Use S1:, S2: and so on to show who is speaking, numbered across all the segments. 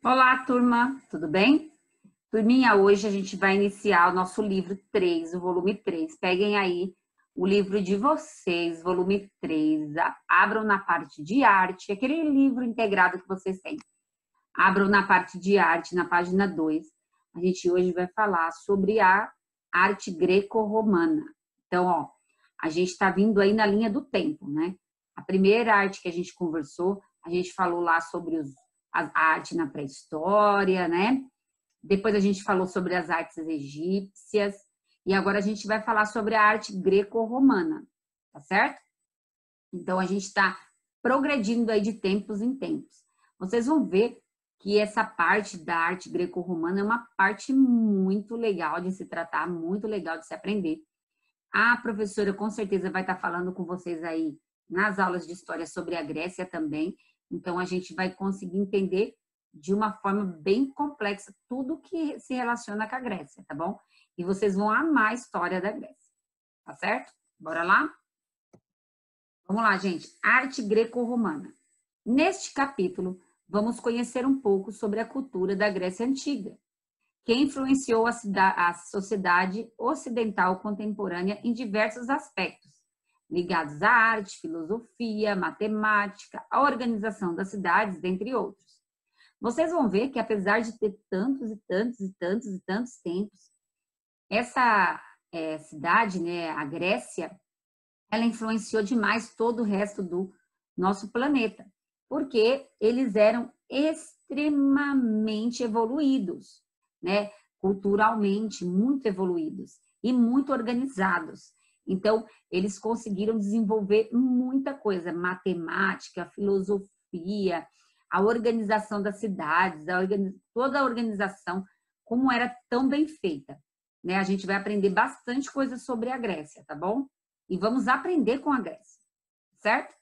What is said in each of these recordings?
S1: Olá, turma, tudo bem? Turminha, hoje a gente vai iniciar o nosso livro 3, o volume 3. Peguem aí o livro de vocês, volume 3. Abram na parte de arte, aquele livro integrado que vocês têm. Abram na parte de arte, na página 2. A gente hoje vai falar sobre a arte greco-romana. Então, ó, a gente está vindo aí na linha do tempo, né? A primeira arte que a gente conversou, a gente falou lá sobre a arte na pré-história, né? Depois a gente falou sobre as artes egípcias e agora a gente vai falar sobre a arte greco-romana, tá certo? Então a gente está progredindo aí de tempos em tempos. Vocês vão ver que essa parte da arte greco-romana é uma parte muito legal de se tratar, muito legal de se aprender. A professora com certeza vai estar falando com vocês aí nas aulas de história sobre a Grécia também. Então a gente vai conseguir entender de uma forma bem complexa tudo que se relaciona com a Grécia, tá bom? E vocês vão amar a história da Grécia, tá certo? Bora lá? Vamos lá, gente. Arte greco-romana. Neste capítulo, vamos conhecer um pouco sobre a cultura da Grécia Antiga, que influenciou a sociedade ocidental contemporânea em diversos aspectos, ligados à arte, filosofia, matemática, à organização das cidades, dentre outros. Vocês vão ver que apesar de ter tantos e tantos e tantos e tantos tempos, essa cidade, né, a Grécia, ela influenciou demais todo o resto do nosso planeta, porque eles eram extremamente evoluídos, né, culturalmente muito evoluídos e muito organizados. Então, eles conseguiram desenvolver muita coisa, matemática, filosofia, a organização das cidades, toda a organização, como era tão bem feita. Né? A gente vai aprender bastante coisa sobre a Grécia, tá bom? E vamos aprender com a Grécia, certo?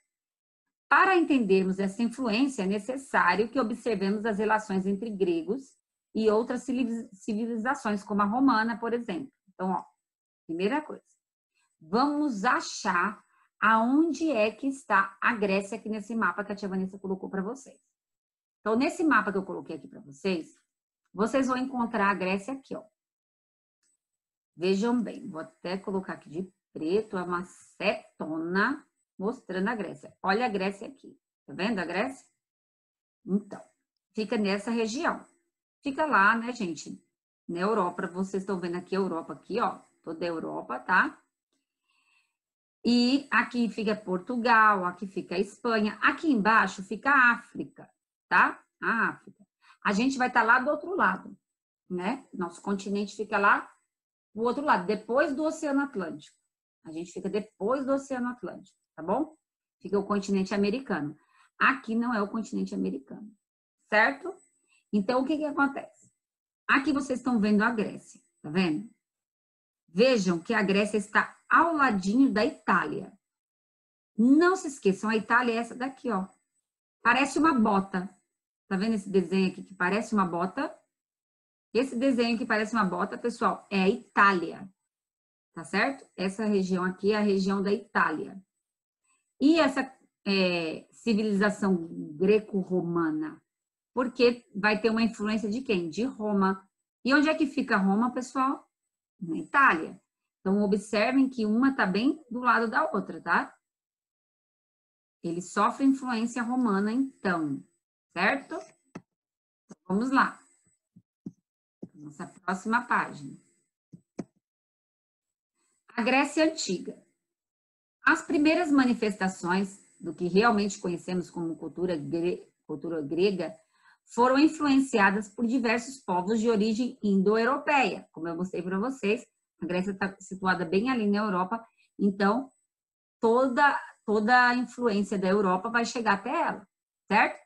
S1: Para entendermos essa influência, é necessário que observemos as relações entre gregos e outras civilizações, como a romana, por exemplo. Então, ó, primeira coisa, vamos achar aonde é que está a Grécia aqui nesse mapa que a tia Vanessa colocou para vocês. Então, nesse mapa que eu coloquei aqui para vocês, vocês vão encontrar a Grécia aqui, ó. Vejam bem, vou até colocar aqui de preto, é uma setona mostrando a Grécia. Olha a Grécia aqui, tá vendo a Grécia? Então, fica nessa região. Fica lá, né, gente? Na Europa, vocês estão vendo aqui a Europa aqui, ó, toda a Europa, tá? E aqui fica Portugal, aqui fica a Espanha, aqui embaixo fica a África, tá? A África. A gente vai estar lá do outro lado, né? Nosso continente fica lá do outro lado, depois do Oceano Atlântico. A gente fica depois do Oceano Atlântico, tá bom? Fica o continente americano. Aqui não é o continente americano, certo? Então, o que acontece? Aqui vocês estão vendo a Grécia, tá vendo? Vejam que a Grécia está ao ladinho da Itália. Não se esqueçam, a Itália é essa daqui, ó. Parece uma bota. Tá vendo esse desenho aqui que parece uma bota? Esse desenho que parece uma bota, pessoal, é a Itália. Tá certo? Essa região aqui é a região da Itália. E essa civilização greco-romana? Porque vai ter uma influência de quem? De Roma. E onde é que fica Roma, pessoal? Na Itália. Então, observem que uma está bem do lado da outra, tá? Ele sofre influência romana, então. Certo? Então, vamos lá. Nossa próxima página. A Grécia Antiga. As primeiras manifestações do que realmente conhecemos como cultura grega foram influenciadas por diversos povos de origem indo-europeia. Como eu mostrei para vocês, a Grécia está situada bem ali na Europa, então toda a influência da Europa vai chegar até ela, certo?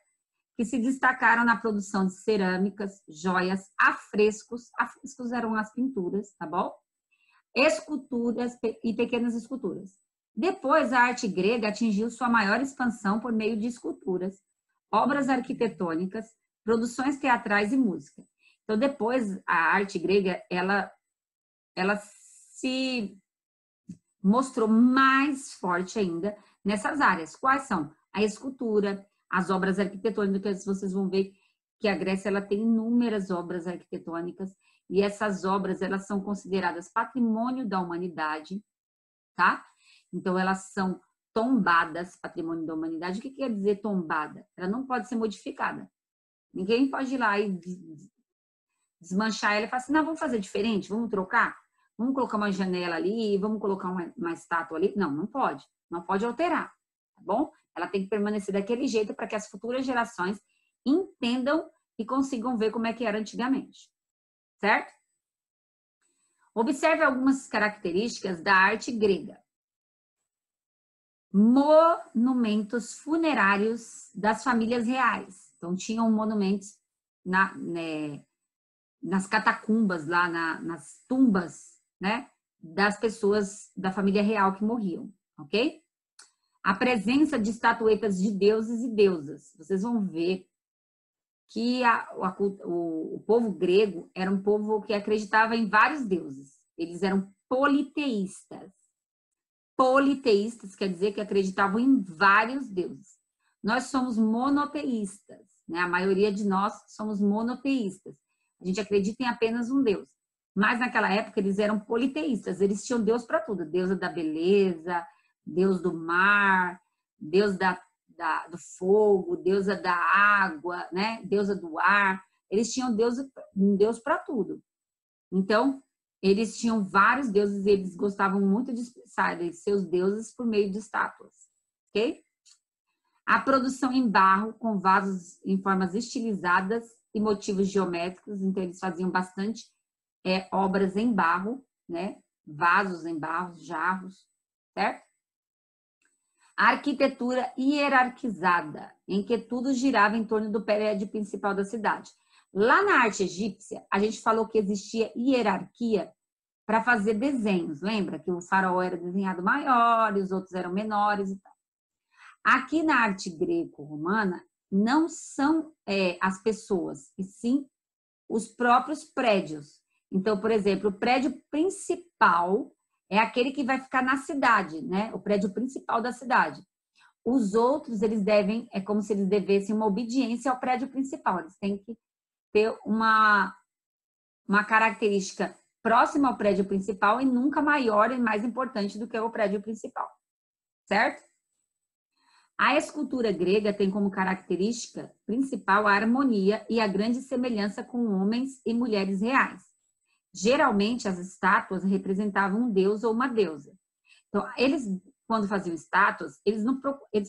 S1: Que se destacaram na produção de cerâmicas, joias, afrescos eram as pinturas, tá bom? Esculturas e pequenas esculturas. Depois, a arte grega atingiu sua maior expansão por meio de esculturas, obras arquitetônicas, produções teatrais e música. Então, depois, a arte grega, ela se mostrou mais forte ainda nessas áreas. Quais são? A escultura, as obras arquitetônicas, vocês vão ver que a Grécia ela tem inúmeras obras arquitetônicas e essas obras elas são consideradas patrimônio da humanidade, tá? Então elas são tombadas, patrimônio da humanidade. O que quer dizer tombada? Ela não pode ser modificada. Ninguém pode ir lá e desmanchar ela e falar assim, não, vamos fazer diferente, vamos trocar? Vamos colocar uma janela ali, vamos colocar uma estátua ali? Não, não pode. Não pode alterar, tá bom? Ela tem que permanecer daquele jeito para que as futuras gerações entendam e consigam ver como é que era antigamente, certo? Observe algumas características da arte grega. Monumentos funerários das famílias reais. Então, tinham monumentos nas catacumbas, lá nas tumbas, né, das pessoas da família real que morriam, ok? A presença de estatuetas de deuses e deusas. Vocês vão ver que o povo grego era um povo que acreditava em vários deuses. Eles eram politeístas. Politeístas quer dizer que acreditavam em vários deuses. Nós somos monoteístas, né? A maioria de nós somos monoteístas. A gente acredita em apenas um Deus. Mas naquela época eles eram politeístas. Eles tinham Deus para tudo. Deusa da beleza, Deus do mar, Deus do fogo, deusa da água, né? Deusa do ar. Eles tinham um Deus para tudo. Então, eles tinham vários deuses e eles gostavam muito de expressar seus deuses por meio de estátuas, ok? A produção em barro, com vasos em formas estilizadas e motivos geométricos, então eles faziam bastante obras em barro, né? Vasos em barro, jarros, certo? A arquitetura hierarquizada, em que tudo girava em torno do prédio principal da cidade. Lá na arte egípcia, a gente falou que existia hierarquia para fazer desenhos. Lembra que o faraó era desenhado maior e os outros eram menores e tal. Aqui na arte greco-romana, não são as pessoas, e sim os próprios prédios. Então, por exemplo, o prédio principal é aquele que vai ficar na cidade, né? O prédio principal da cidade. Os outros, eles devem, é como se eles devessem uma obediência ao prédio principal. Eles têm que ter uma característica próxima ao prédio principal e nunca maior e mais importante do que o prédio principal, certo? A escultura grega tem como característica principal a harmonia e a grande semelhança com homens e mulheres reais. Geralmente, as estátuas representavam um deus ou uma deusa. Então, eles, quando faziam estátuas, eles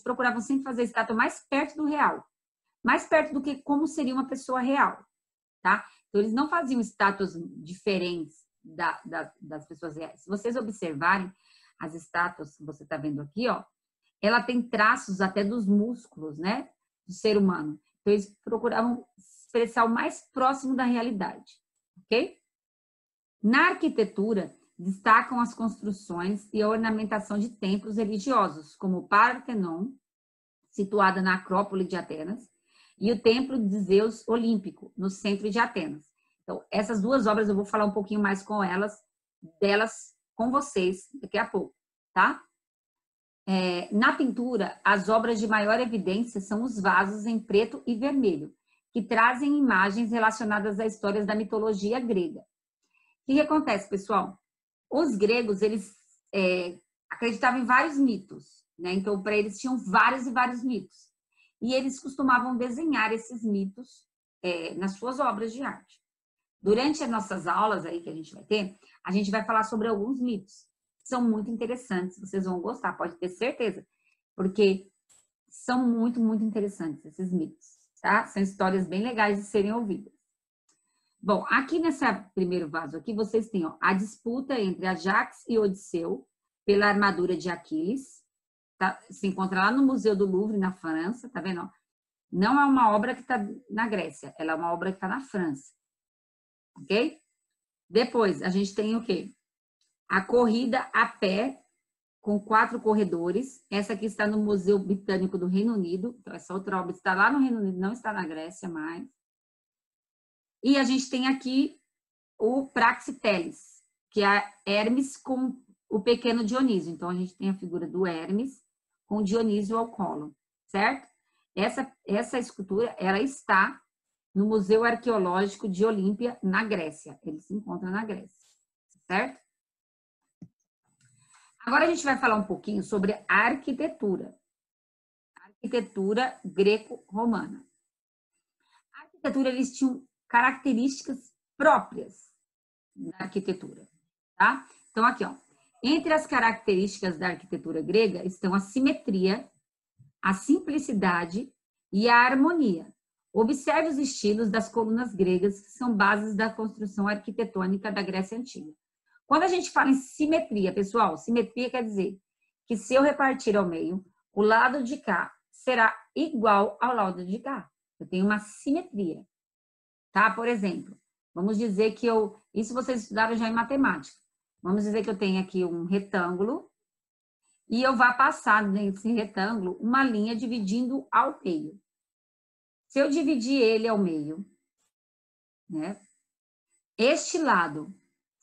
S1: procuravam sempre fazer a estátua mais perto do real. Mais perto do que como seria uma pessoa real, tá? Então, eles não faziam estátuas diferentes das pessoas reais. Se vocês observarem as estátuas que você está vendo aqui, ó, ela tem traços até dos músculos, né, do ser humano. Então, eles procuravam expressar o mais próximo da realidade, ok? Na arquitetura, destacam as construções e a ornamentação de templos religiosos, como o Partenon, situada na Acrópole de Atenas, e o Templo de Zeus Olímpico, no centro de Atenas. Então, essas duas obras eu vou falar um pouquinho mais delas com vocês daqui a pouco, tá? Na pintura, as obras de maior evidência são os vasos em preto e vermelho, que trazem imagens relacionadas a histórias da mitologia grega. O que acontece, pessoal? Os gregos, eles acreditavam em vários mitos, né? Então, para eles tinham vários e vários mitos. E eles costumavam desenhar esses mitos nas suas obras de arte. Durante as nossas aulas aí que a gente vai falar sobre alguns mitos. São muito interessantes, vocês vão gostar, pode ter certeza, porque são muito, muito interessantes esses mitos, tá? São histórias bem legais de serem ouvidas. Bom, aqui nesse primeiro vaso aqui, vocês têm ó, a disputa entre Ajax e Odisseu pela armadura de Aquiles, tá? Se encontra lá no Museu do Louvre, na França, tá vendo? Não é uma obra que está na Grécia, ela é uma obra que está na França, ok? Depois, a gente tem o quê? A corrida a pé, com 4 corredores. Essa aqui está no Museu Britânico do Reino Unido. Então, essa outra obra está lá no Reino Unido, não está na Grécia mais. E a gente tem aqui o Praxiteles, que é Hermes com o pequeno Dionísio. Então, a gente tem a figura do Hermes com o Dionísio ao colo, certo? Essa escultura, ela está no Museu Arqueológico de Olímpia, na Grécia. Ele se encontra na Grécia, certo? Agora a gente vai falar um pouquinho sobre a arquitetura. Arquitetura greco-romana. A arquitetura, eles tinham características próprias da arquitetura, tá? Então, aqui, ó. Entre as características da arquitetura grega estão a simetria, a simplicidade e a harmonia. Observe os estilos das colunas gregas, que são bases da construção arquitetônica da Grécia Antiga. Quando a gente fala em simetria, pessoal, simetria quer dizer que se eu repartir ao meio, o lado de cá será igual ao lado de cá. Eu tenho uma simetria, tá? Por exemplo, vamos dizer que isso vocês estudaram já em matemática. Vamos dizer que eu tenho aqui um retângulo e eu vá passar nesse retângulo uma linha dividindo ao meio. Se eu dividir ele ao meio, né? Este lado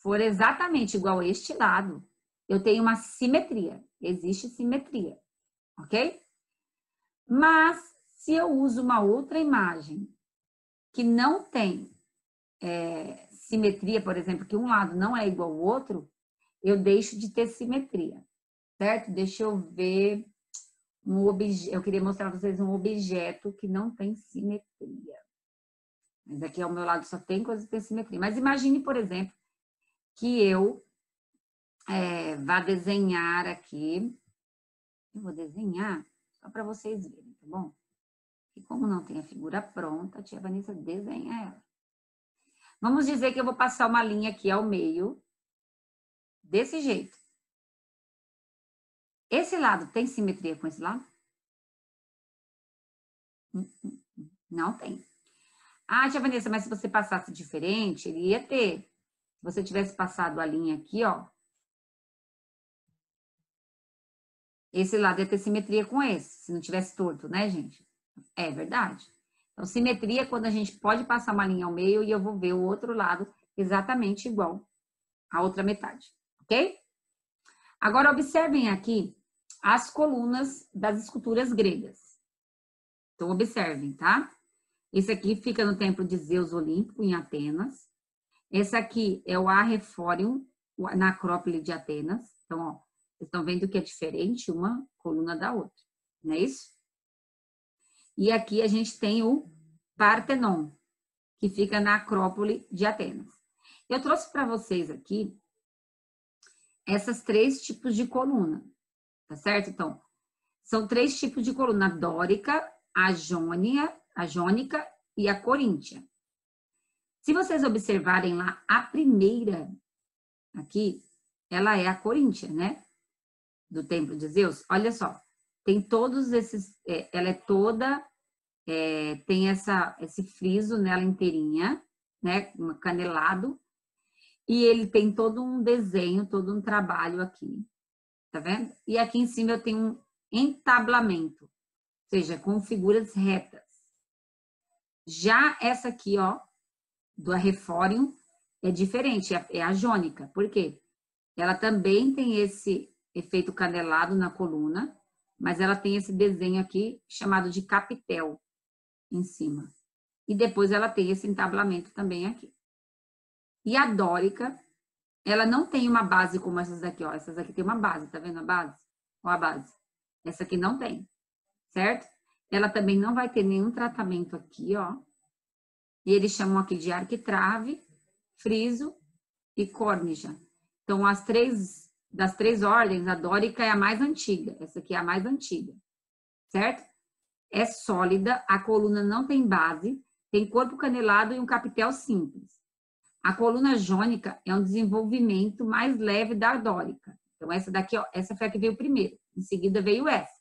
S1: for exatamente igual a este lado, eu tenho uma simetria. Existe simetria, ok? Mas, se eu uso uma outra imagem que não tem simetria, por exemplo, que um lado não é igual ao outro, eu deixo de ter simetria, certo? Deixa eu ver eu queria mostrar para vocês um objeto que não tem simetria. Mas aqui ao meu lado só tem coisa que tem simetria. Mas imagine, por exemplo, que eu vá desenhar aqui. Eu vou desenhar só para vocês verem, tá bom? E como não tem a figura pronta, a tia Vanessa desenha ela. Vamos dizer que eu vou passar uma linha aqui ao meio, desse jeito. Esse lado tem simetria com esse lado? Não tem. Ah, tia Vanessa, mas se você passasse diferente, ele ia ter. Se você tivesse passado a linha aqui, ó. Esse lado ia ter simetria com esse, se não tivesse torto, né, gente? É verdade. Então, simetria é quando a gente pode passar uma linha ao meio e eu vou ver o outro lado exatamente igual à outra metade, ok? Agora, observem aqui as colunas das esculturas gregas. Então, observem, tá? Esse aqui fica no templo de Zeus Olímpico, em Atenas. Esse aqui é o Arrefórium, na Acrópole de Atenas. Então, ó, vocês estão vendo que é diferente uma coluna da outra, não é isso? E aqui a gente tem o Partenon, que fica na Acrópole de Atenas. Eu trouxe para vocês aqui essas 3 tipos de coluna, tá certo? Então, são 3 tipos de coluna: a dórica, a jônica e a coríntia. Se vocês observarem lá, a primeira aqui, ela é a coríntia, né? Do templo de Zeus. Olha só, tem todos esses, ela é toda, tem esse friso nela inteirinha, né? Um canelado. E ele tem todo um desenho, todo um trabalho aqui, tá vendo? E aqui em cima eu tenho um entablamento, ou seja, com figuras retas. Já essa aqui, ó, do Arrefórium, é diferente, é a jônica. Por quê? Ela também tem esse efeito canelado na coluna, mas ela tem esse desenho aqui chamado de capitel em cima. E depois ela tem esse entablamento também aqui. E a dórica, ela não tem uma base como essas daqui, ó. Essas aqui tem uma base, tá vendo a base? Ó a base. Essa aqui não tem, certo? Ela também não vai ter nenhum tratamento aqui, ó. E eles chamam aqui de arquitrave, friso e córnija. Então, das 3 ordens, a dórica é a mais antiga. Essa aqui é a mais antiga, certo? É sólida, a coluna não tem base, tem corpo canelado e um capitel simples. A coluna jônica é um desenvolvimento mais leve da dórica. Então, essa daqui, ó, essa foi a que veio primeiro. Em seguida veio essa.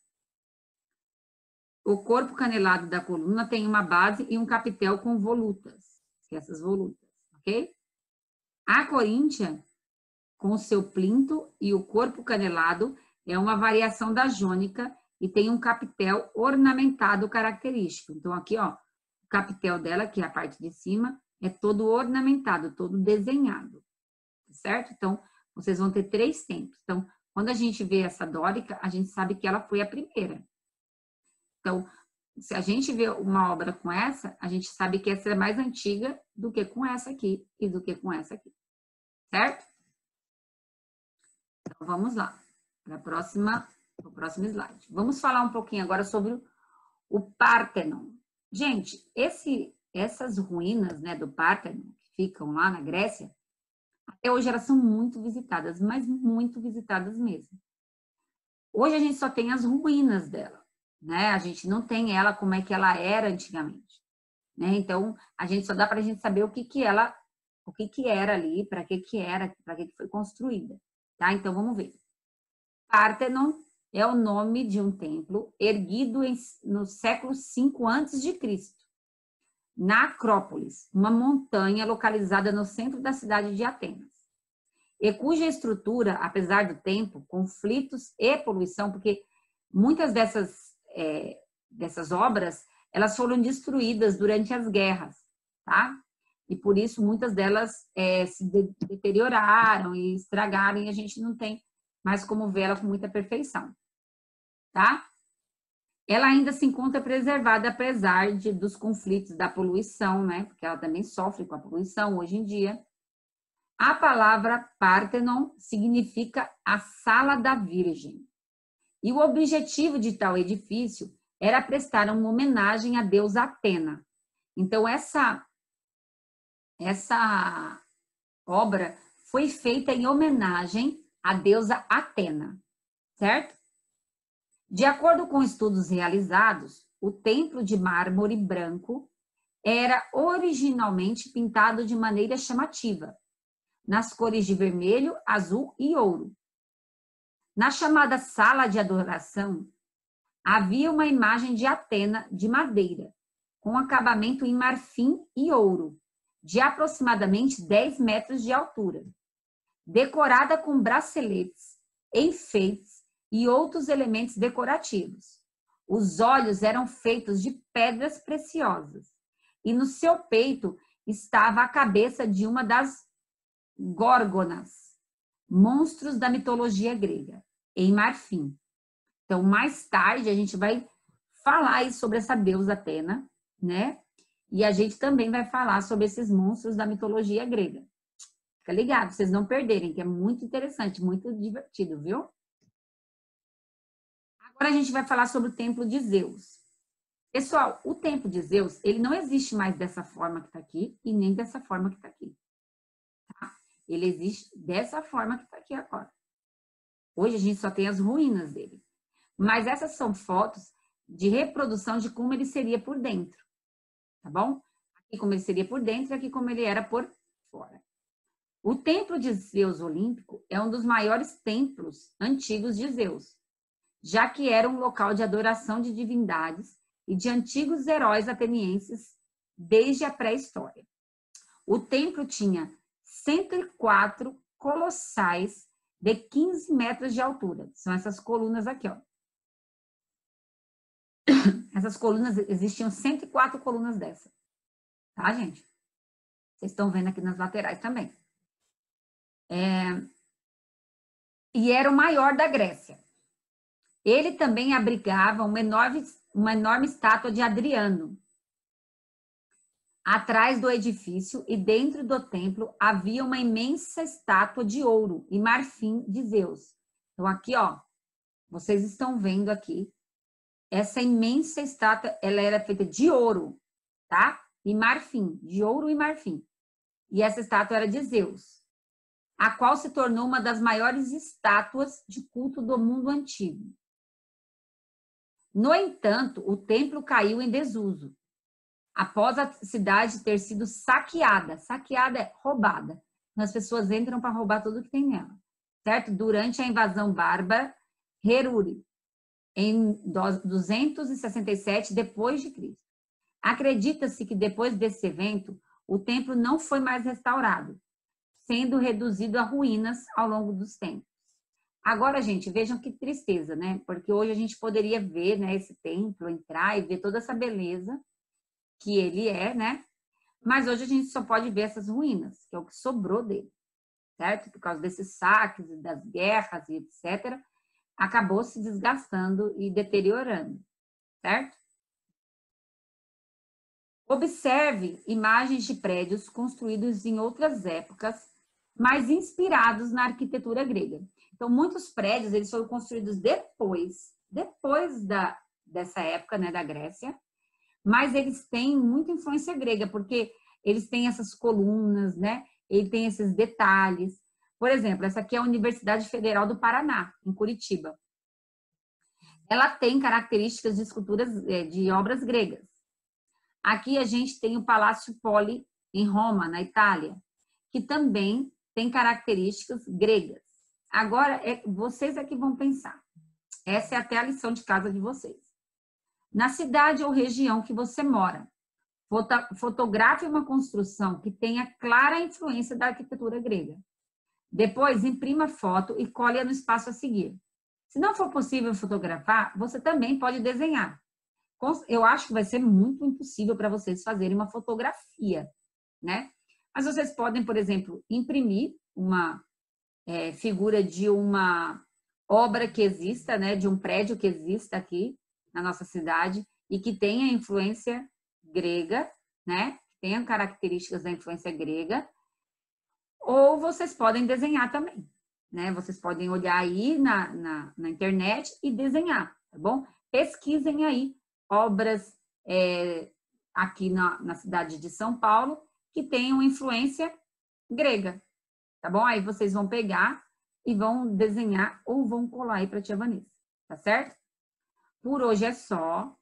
S1: O corpo canelado da coluna tem uma base e um capitel com volutas, que é essas volutas, ok? A coríntia, com o seu plinto e o corpo canelado, é uma variação da jônica e tem um capitel ornamentado característico. Então, aqui, ó, o capitel dela, que é a parte de cima, é todo ornamentado, todo desenhado, certo? Então, vocês vão ter 3 tempos. Então, quando a gente vê essa dórica, a gente sabe que ela foi a primeira. Então, se a gente vê uma obra com essa, a gente sabe que essa é mais antiga do que com essa aqui e do que com essa aqui, certo? Então, vamos lá, para o próximo slide. Vamos falar um pouquinho agora sobre o Pártenon. Gente, essas ruínas, né, do Pártenon, que ficam lá na Grécia, até hoje elas são muito visitadas, mas muito visitadas mesmo. Hoje a gente só tem as ruínas dela, né? A gente não tem ela como é que ela era antigamente, né? Então, a gente só dá para a gente saber o que que era ali, para que que era, para que foi construída, tá? Então, vamos ver. Pártenon é o nome de um templo erguido no século V a.C., na Acrópolis, uma montanha localizada no centro da cidade de Atenas, e cuja estrutura, apesar do tempo, conflitos e poluição, porque muitas dessas obras, elas foram destruídas durante as guerras, tá? E por isso muitas delas se deterioraram e estragaram e a gente não tem mais como vê-la com muita perfeição, tá? Ela ainda se encontra preservada apesar dos conflitos da poluição, né? Porque ela também sofre com a poluição hoje em dia. A palavra Pártenon significa a Sala da Virgem. E o objetivo de tal edifício era prestar uma homenagem à deusa Atena. Então, essa obra foi feita em homenagem à deusa Atena, certo? De acordo com estudos realizados, o templo de mármore branco era originalmente pintado de maneira chamativa, nas cores de vermelho, azul e ouro. Na chamada sala de adoração, havia uma imagem de Atena de madeira, com acabamento em marfim e ouro, de aproximadamente 10 metros de altura, decorada com braceletes, enfeites e outros elementos decorativos. Os olhos eram feitos de pedras preciosas, e no seu peito estava a cabeça de uma das górgonas, monstros da mitologia grega, em marfim. Então, mais tarde, a gente vai falar aí sobre essa deusa Atena, né? E a gente também vai falar sobre esses monstros da mitologia grega. Fica ligado, vocês não perderem, que é muito interessante, muito divertido, viu? Agora a gente vai falar sobre o templo de Zeus. Pessoal, o templo de Zeus, ele não existe mais dessa forma que está aqui e nem dessa forma que está aqui. Tá? Ele existe dessa forma que está aqui agora. Hoje a gente só tem as ruínas dele. Mas essas são fotos de reprodução de como ele seria por dentro, tá bom? Aqui como ele seria por dentro e aqui como ele era por fora. O templo de Zeus Olímpico é um dos maiores templos antigos de Zeus, já que era um local de adoração de divindades e de antigos heróis atenienses desde a pré-história. O templo tinha 104 colossais de 15 metros de altura. São essas colunas aqui, ó. Essas colunas, existiam 104 colunas dessa. Tá, gente? Vocês estão vendo aqui nas laterais também. E era o maior da Grécia. Ele também abrigava uma enorme estátua de Adriano. Atrás do edifício e dentro do templo havia uma imensa estátua de ouro e marfim de Zeus. Então, aqui, ó, vocês estão vendo aqui, essa imensa estátua, ela era feita de ouro, tá? E marfim, de ouro e marfim. E essa estátua era de Zeus, a qual se tornou uma das maiores estátuas de culto do mundo antigo. No entanto, o templo caiu em desuso, após a cidade ter sido saqueada. Saqueada é roubada. As pessoas entram para roubar tudo que tem nela, certo? Durante a invasão bárbara, Heruri, em 267 depois de Cristo. Acredita-se que depois desse evento, o templo não foi mais restaurado, sendo reduzido a ruínas ao longo dos tempos. Agora, gente, vejam que tristeza, né? Porque hoje a gente poderia ver, né, esse templo, entrar e ver toda essa beleza que ele é, né? Mas hoje a gente só pode ver essas ruínas, que é o que sobrou dele, certo? Por causa desses saques, das guerras e etc., acabou se desgastando e deteriorando, certo? Observe imagens de prédios construídos em outras épocas, mas inspirados na arquitetura grega. Então, muitos prédios, eles foram construídos depois dessa época, né, da Grécia, mas eles têm muita influência grega, porque eles têm essas colunas, né? Ele tem esses detalhes. Por exemplo, essa aqui é a Universidade Federal do Paraná, em Curitiba. Ela tem características de esculturas, de obras gregas. Aqui a gente tem o Palácio Poli, em Roma, na Itália, que também tem características gregas. Agora, vocês é que vão pensar. Essa é até a lição de casa de vocês. Na cidade ou região que você mora, fotografe uma construção que tenha clara influência da arquitetura grega. Depois, imprima a foto e colhe-a no espaço a seguir. Se não for possível fotografar, você também pode desenhar. Eu acho que vai ser muito impossível para vocês fazerem uma fotografia, né? Mas vocês podem, por exemplo, imprimir uma figura de uma obra que exista, né? De um prédio que exista aqui na nossa cidade e que tenha influência grega, né? Tenha características da influência grega. Ou vocês podem desenhar também, né? Vocês podem olhar aí na internet e desenhar, tá bom? Pesquisem aí obras aqui na cidade de São Paulo que tenham influência grega, tá bom? Aí vocês vão pegar e vão desenhar ou vão colar aí para a tia Vanessa, tá certo? Por hoje é só.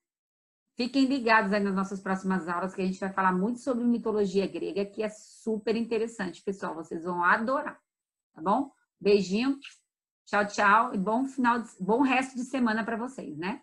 S1: Fiquem ligados aí nas nossas próximas aulas, que a gente vai falar muito sobre mitologia grega, que é super interessante, pessoal. Vocês vão adorar, tá bom? Beijinho, tchau, tchau e bom resto de semana para vocês, né?